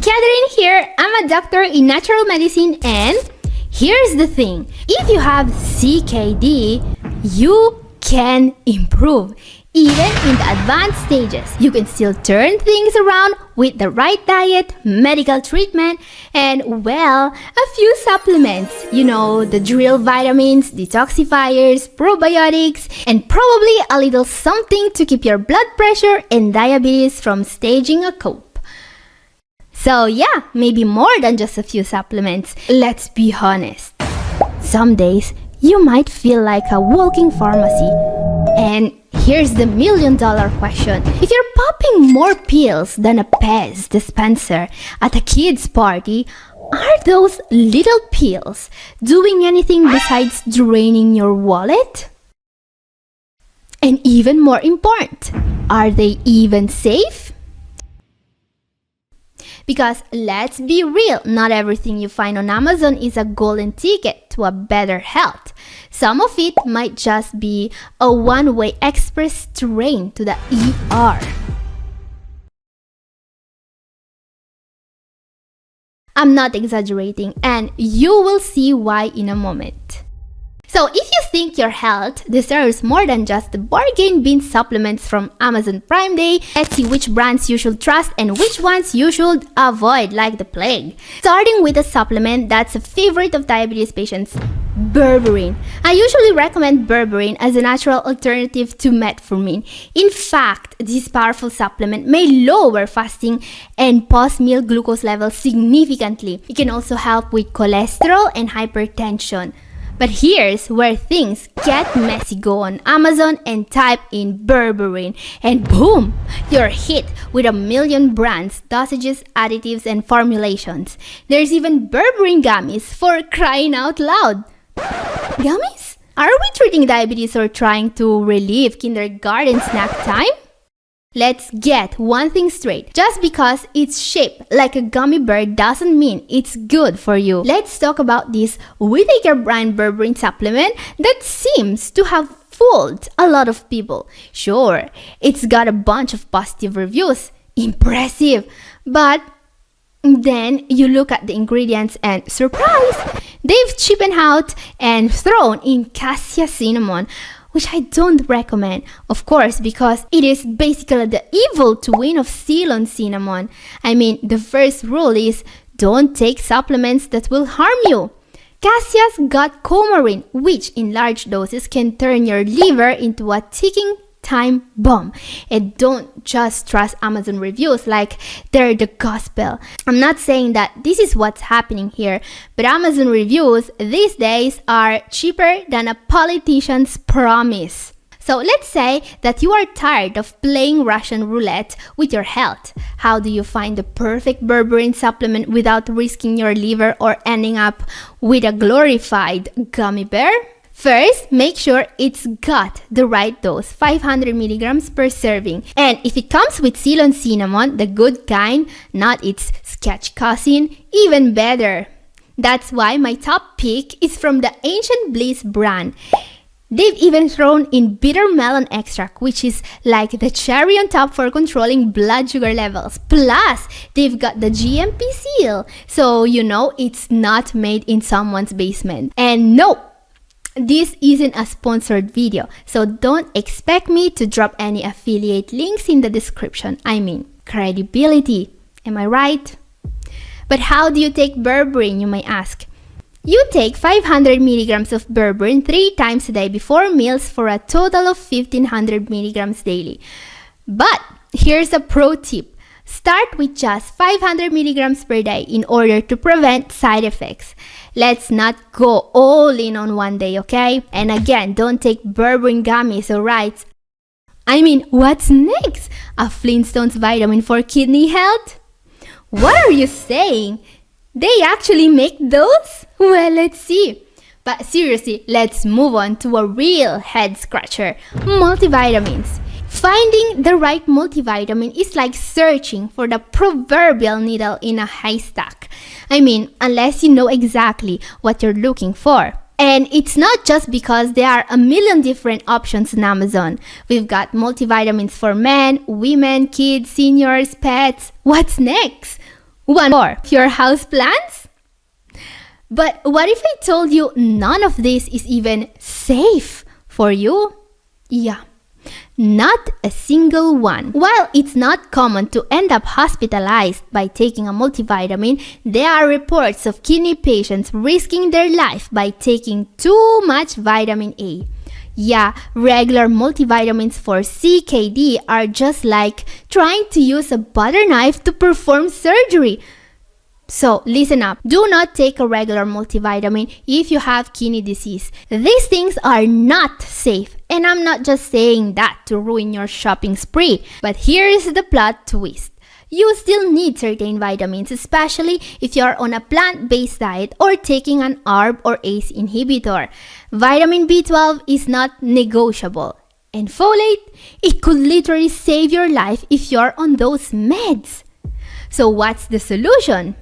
Catherine here. I'm a doctor in natural medicine, and here's the thing. If you have CKD, you can improve. Even in the advanced stages, you can still turn things around with the right diet, medical treatment, and, well, a few supplements. You know, the drill vitamins, detoxifiers, probiotics, and probably a little something to keep your blood pressure and diabetes from staging a cope. So yeah, maybe more than just a few supplements. Let's be honest. Some days, you might feel like a walking pharmacy. And here's the million-dollar question. If you're popping more pills than a Pez dispenser at a kid's party, are those little pills doing anything besides draining your wallet? And even more important, are they even safe? Because let's be real, not everything you find on Amazon is a golden ticket to a better health. Some of it might just be a one-way express train to the ER. I'm not exaggerating, and you will see why in a moment. So if you think your health deserves more than just the bargain bin supplements from Amazon Prime Day, let's see which brands you should trust and which ones you should avoid like the plague. Starting with a supplement that's a favorite of diabetes patients, Berberine. I usually recommend Berberine as a natural alternative to metformin. In fact, this powerful supplement may lower fasting and post-meal glucose levels significantly. It can also help with cholesterol and hypertension. But here's where things get messy. Go on Amazon and type in Berberine, and boom, you're hit with a million brands, dosages, additives, and formulations. There's even Berberine gummies, for crying out loud. Gummies? Are we treating diabetes or trying to relieve kindergarten snack time? Let's get one thing straight. Just because it's shaped like a gummy bear doesn't mean it's good for you. Let's talk about this Whittaker brand Berberine supplement that seems to have fooled a lot of people. Sure, it's got a bunch of positive reviews. Impressive. But then you look at the ingredients and surprise! They've cheapened out and thrown in cassia cinnamon, which I don't recommend, of course, because it is basically the evil twin of Ceylon cinnamon. I mean, the first rule is don't take supplements that will harm you. Cassia's got coumarin, which in large doses can turn your liver into a ticking time bomb. And don't just trust Amazon reviews like they're the gospel. I'm not saying that this is what's happening here, but Amazon reviews these days are cheaper than a politician's promise. So let's say that you are tired of playing Russian roulette with your health. How do you find the perfect Berberine supplement without risking your liver or ending up with a glorified gummy bear? First, make sure it's got the right dose, 500 milligrams per serving. And if it comes with Ceylon cinnamon, the good kind, not its sketch cousin, even better. That's why my top pick is from the Ancient Bliss brand. They've even thrown in bitter melon extract, which is like the cherry on top for controlling blood sugar levels. Plus, they've got the GMP seal, so you know it's not made in someone's basement. And no, this isn't a sponsored video, so don't expect me to drop any affiliate links in the description. I mean, credibility. Am I right? But how do you take Berberine, you may ask? You take 500 milligrams of Berberine 3 times a day before meals for a total of 1500 milligrams daily. But here's a pro tip. Start with just 500 milligrams per day in order to prevent side effects. Let's not go all in on one day, okay? And again, don't take Berberine gummies, alright? I mean, what's next? A Flintstones vitamin for kidney health? What are you saying? They actually make those? Well, let's see. But seriously, let's move on to a real head scratcher. Multivitamins. Finding the right multivitamin is like searching for the proverbial needle in a haystack. I mean, unless you know exactly what you're looking for. And it's not just because there are a million different options on Amazon. We've got multivitamins for men, women, kids, seniors, pets. What's next? One more, your house plants? But what if I told you none of this is even safe for you? Yeah, not a single one. While it's not common to end up hospitalized by taking a multivitamin, there are reports of kidney patients risking their life by taking too much vitamin A. Yeah, regular multivitamins for CKD are just like trying to use a butter knife to perform surgery. So listen up, do not take a regular multivitamin if you have kidney disease. These things are not safe, and I'm not just saying that to ruin your shopping spree. But here's the plot twist. You still need certain vitamins, especially if you're on a plant-based diet or taking an ARB or ACE inhibitor. Vitamin B12 is not negotiable. And folate, it could literally save your life if you're on those meds. So what's the solution?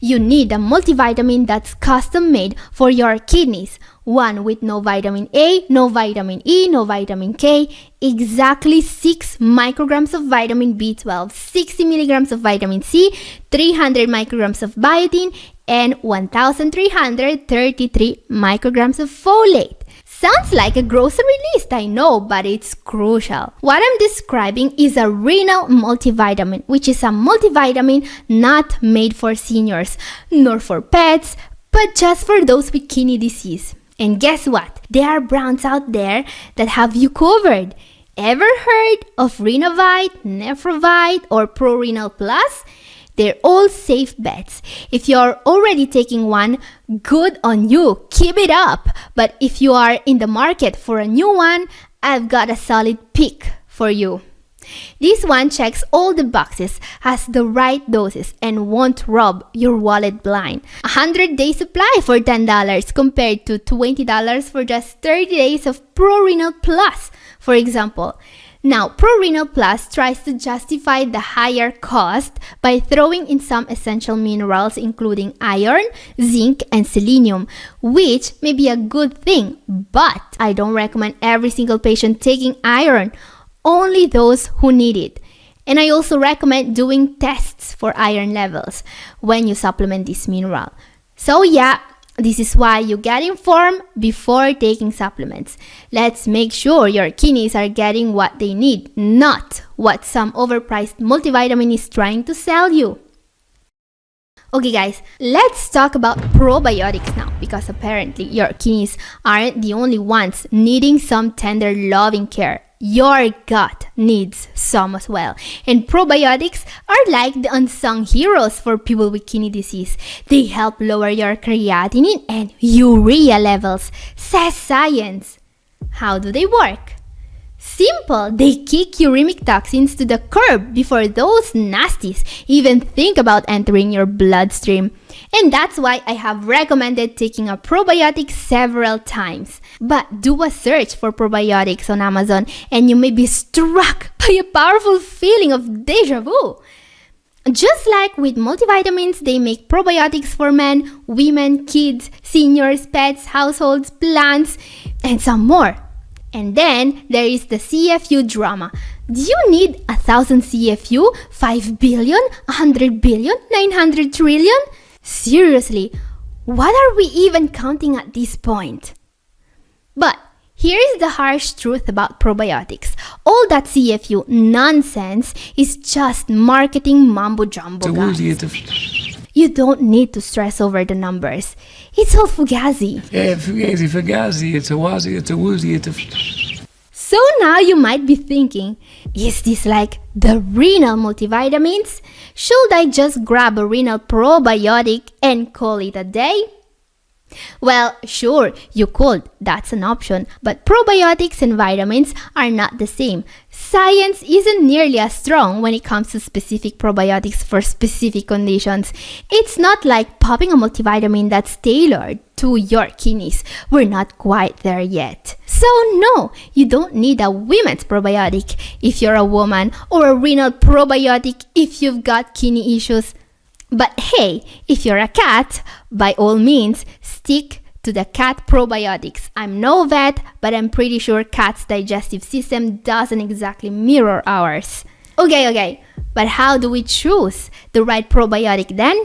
You need a multivitamin that's custom made for your kidneys. One with no vitamin A, no vitamin E, no vitamin K, exactly 6 micrograms of vitamin B12, 60 milligrams of vitamin C, 300 micrograms of biotin, and 1,333 micrograms of folate. Sounds like a grocery list, I know, but it's crucial. What I'm describing is a renal multivitamin, which is a multivitamin not made for seniors, nor for pets, but just for those with kidney disease. And guess what? There are brands out there that have you covered. Ever heard of Renovite, Nephrovite, or ProRenal Plus? They're all safe bets. If you're already taking one, good on you. Keep it up. But if you are in the market for a new one, I've got a solid pick for you. This one checks all the boxes, has the right doses, and won't rob your wallet blind. 100-day supply for $10 compared to $20 for just 30 days of ProRenal Plus, for example. Now, ProRenal Plus tries to justify the higher cost by throwing in some essential minerals including iron, zinc, and selenium, which may be a good thing, but I don't recommend every single patient taking iron, only those who need it. And I also recommend doing tests for iron levels when you supplement this mineral. So yeah, this is why you get informed before taking supplements. Let's make sure your kidneys are getting what they need, not what some overpriced multivitamin is trying to sell you. Okay guys, let's talk about probiotics now, because apparently your kidneys aren't the only ones needing some tender loving care. Your gut needs some as well. And probiotics are like the unsung heroes for people with kidney disease. They help lower your creatinine and urea levels, says science. How do they work? Simple, they kick uremic toxins to the curb before those nasties even think about entering your bloodstream. And that's why I have recommended taking a probiotic several times. But do a search for probiotics on Amazon and you may be struck by a powerful feeling of deja vu. Just like with multivitamins, they make probiotics for men, women, kids, seniors, pets, households, plants, and some more. And then there is the CFU drama. Do you need 1,000 CFU, 5 billion, 100 billion, 900 trillion? Seriously, what are we even counting at this point? But here is the harsh truth about probiotics. All that CFU nonsense is just marketing mumbo-jumbo, guys. You don't need to stress over the numbers. It's all fugazi. Yeah, fugazi, it's a wazi, it's a woozy, it's a... So now you might be thinking, is this like the renal multivitamins? Should I just grab a renal probiotic and call it a day? Well, sure, you could. That's an option. But probiotics and vitamins are not the same. Science isn't nearly as strong when it comes to specific probiotics for specific conditions. It's not like popping a multivitamin that's tailored to your kidneys. We're not quite there yet. So no, you don't need a women's probiotic if you're a woman, or a renal probiotic if you've got kidney issues. But hey, if you're a cat, by all means, stick to the cat probiotics. I'm no vet, but I'm pretty sure cats' digestive system doesn't exactly mirror ours. Okay, But how do we choose the right probiotic then?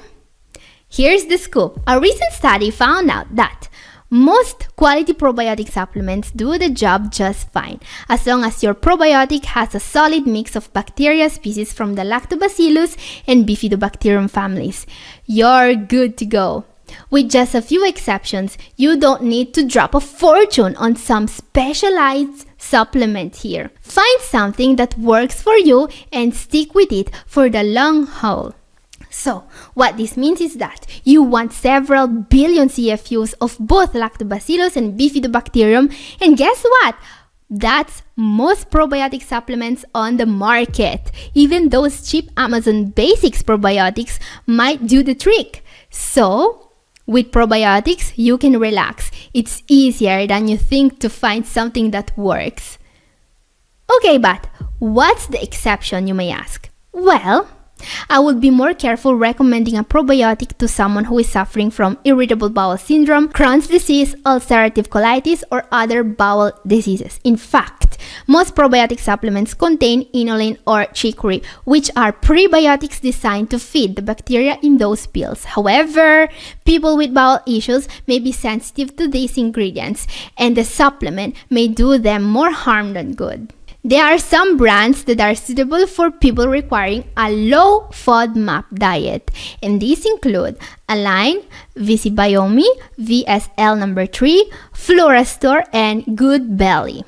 Here's the scoop. A recent study found out that most quality probiotic supplements do the job just fine, as long as your probiotic has a solid mix of bacteria species from the Lactobacillus and Bifidobacterium families. You're good to go. With just a few exceptions, you don't need to drop a fortune on some specialized supplement here. Find something that works for you and stick with it for the long haul. So, what this means is that you want several billion CFUs of both Lactobacillus and Bifidobacterium, and guess what? That's most probiotic supplements on the market. Even those cheap Amazon Basics probiotics might do the trick. So, with probiotics, you can relax. It's easier than you think to find something that works. Okay, but what's the exception, you may ask? Well, I would be more careful recommending a probiotic to someone who is suffering from irritable bowel syndrome, Crohn's disease, ulcerative colitis, or other bowel diseases. In fact, most probiotic supplements contain inulin or chicory, which are prebiotics designed to feed the bacteria in those pills. However, people with bowel issues may be sensitive to these ingredients, and the supplement may do them more harm than good. There are some brands that are suitable for people requiring a low FODMAP diet, and these include Align, Visibiomi, VSL number 3, Florastor, and Good Belly.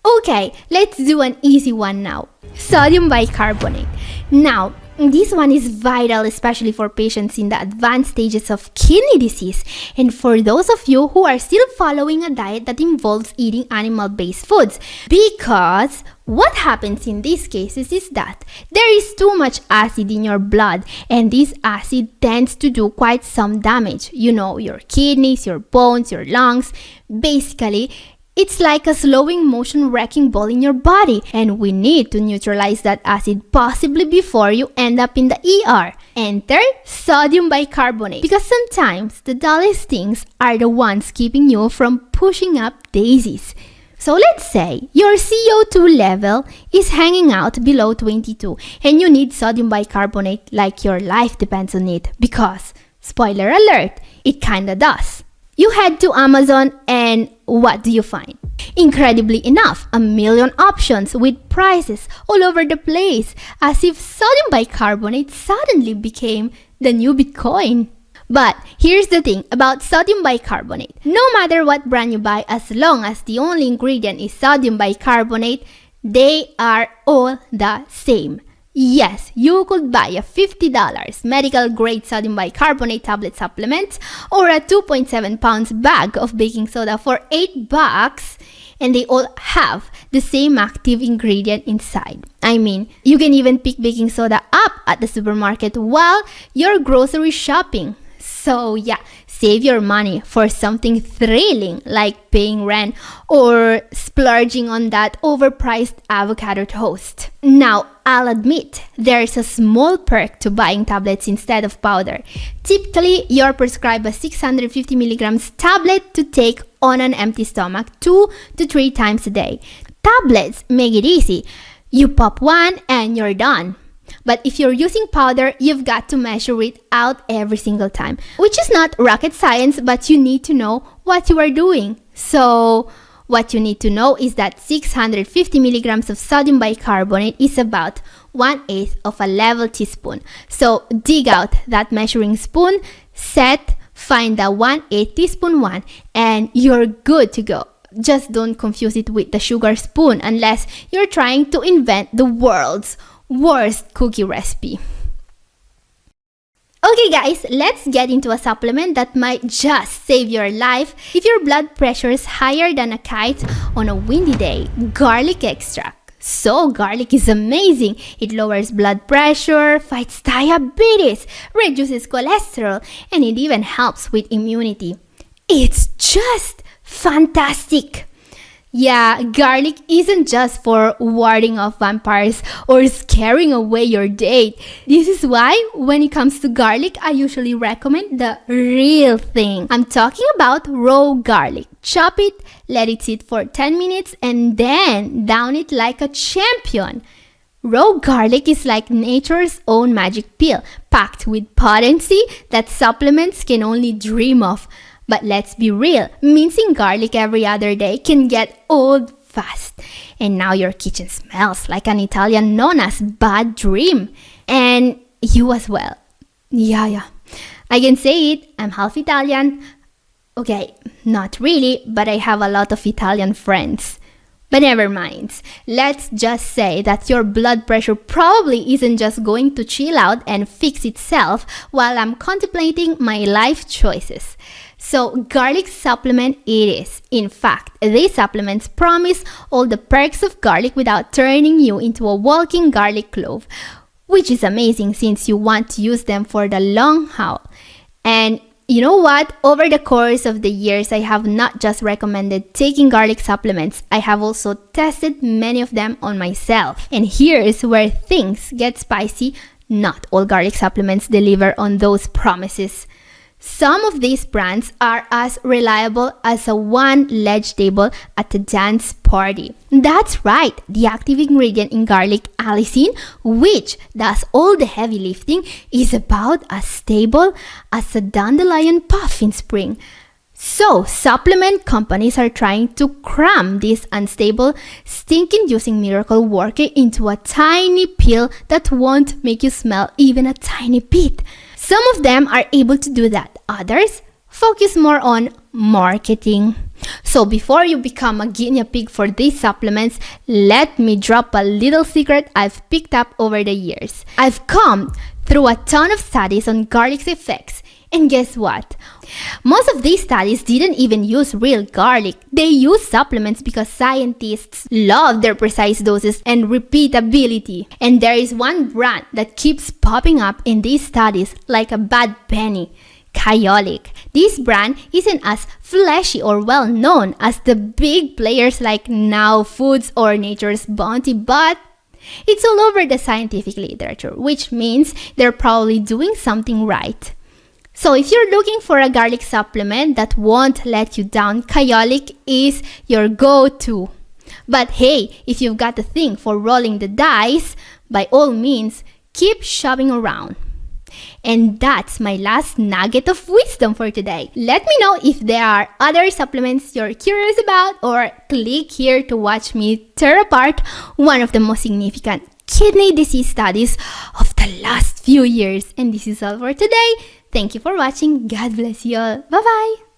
Okay, let's do an easy one now. Sodium bicarbonate. Now, this one is vital, especially for patients in the advanced stages of kidney disease and for those of you who are still following a diet that involves eating animal-based foods. Because what happens in these cases is that there is too much acid in your blood, and this acid tends to do quite some damage. You know, your kidneys, your bones, your lungs. Basically, it's like a slowing motion wrecking ball in your body, and we need to neutralize that acid possibly before you end up in the ER. Enter sodium bicarbonate, because sometimes the dullest things are the ones keeping you from pushing up daisies. So let's say your CO2 level is hanging out below 22 and you need sodium bicarbonate like your life depends on it, because, spoiler alert, it kinda does. You head to Amazon and what do you find? Incredibly enough, a million options with prices all over the place, as if sodium bicarbonate suddenly became the new Bitcoin. But here's the thing about sodium bicarbonate. No matter what brand you buy, as long as the only ingredient is sodium bicarbonate, they are all the same. Yes, you could buy a $50 medical grade sodium bicarbonate tablet supplement or a 2.7 pounds bag of baking soda for $8, and they all have the same active ingredient inside. I mean, you can even pick baking soda up at the supermarket while you're grocery shopping. So yeah, save your money for something thrilling like paying rent or splurging on that overpriced avocado toast. Now, I'll admit, there's a small perk to buying tablets instead of powder. Typically, you're prescribed a 650 milligrams tablet to take on an empty stomach 2 to 3 times a day. Tablets make it easy. You pop one and you're done. But if you're using powder, you've got to measure it out every single time, which is not rocket science, but you need to know what you are doing. So what you need to know is that 650 milligrams of sodium bicarbonate is about 1/8 of a level teaspoon. So dig out that measuring spoon, find the 1/8 teaspoon one, and you're good to go. Just don't confuse it with the sugar spoon unless you're trying to invent the world's worst cookie recipe. Okay guys, let's get into a supplement that might just save your life if your blood pressure is higher than a kite on a windy day. Garlic extract. So garlic is amazing. It lowers blood pressure, fights diabetes, reduces cholesterol, and it even helps with immunity. It's just fantastic. Yeah, garlic isn't just for warding off vampires or scaring away your date. This is why when it comes to garlic, I usually recommend the real thing. I'm talking about raw garlic. Chop it, let it sit for 10 minutes, and then down it like a champion. Raw garlic is like nature's own magic pill, packed with potency that supplements can only dream of. But let's be real, mincing garlic every other day can get old fast. And now your kitchen smells like an Italian nonna's bad dream. And you as well. Yeah. I can say it, I'm half Italian. Okay, not really, but I have a lot of Italian friends. But never mind. Let's just say that your blood pressure probably isn't just going to chill out and fix itself while I'm contemplating my life choices. So garlic supplement it is. In fact, these supplements promise all the perks of garlic without turning you into a walking garlic clove, which is amazing since you want to use them for the long haul. And you know what? Over the course of the years, I have not just recommended taking garlic supplements, I have also tested many of them on myself. And here's where things get spicy. Not all garlic supplements deliver on those promises. Some of these brands are as reliable as a one-ledge table at a dance party. That's right, the active ingredient in garlic, allicin, which does all the heavy lifting, is about as stable as a dandelion puff in spring. So, supplement companies are trying to cram this unstable, stink-inducing miracle worker into a tiny pill that won't make you smell even a tiny bit. Some of them are able to do that. Others focus more on marketing. So before you become a guinea pig for these supplements, let me drop a little secret I've picked up over the years. I've come through a ton of studies on garlic's effects. And guess what? Most of these studies didn't even use real garlic. They used supplements because scientists love their precise doses and repeatability. And there is one brand that keeps popping up in these studies like a bad penny. Kyolic. This brand isn't as flashy or well known as the big players like Now Foods or Nature's Bounty, but it's all over the scientific literature, which means they're probably doing something right. So if you're looking for a garlic supplement that won't let you down, Kyolic is your go-to. But hey, if you've got a thing for rolling the dice, by all means, keep shopping around. And that's my last nugget of wisdom for today. Let me know if there are other supplements you're curious about, or click here to watch me tear apart one of the most significant kidney disease studies of the last few years. And this is all for today. Thank you for watching. God bless you all. Bye-bye.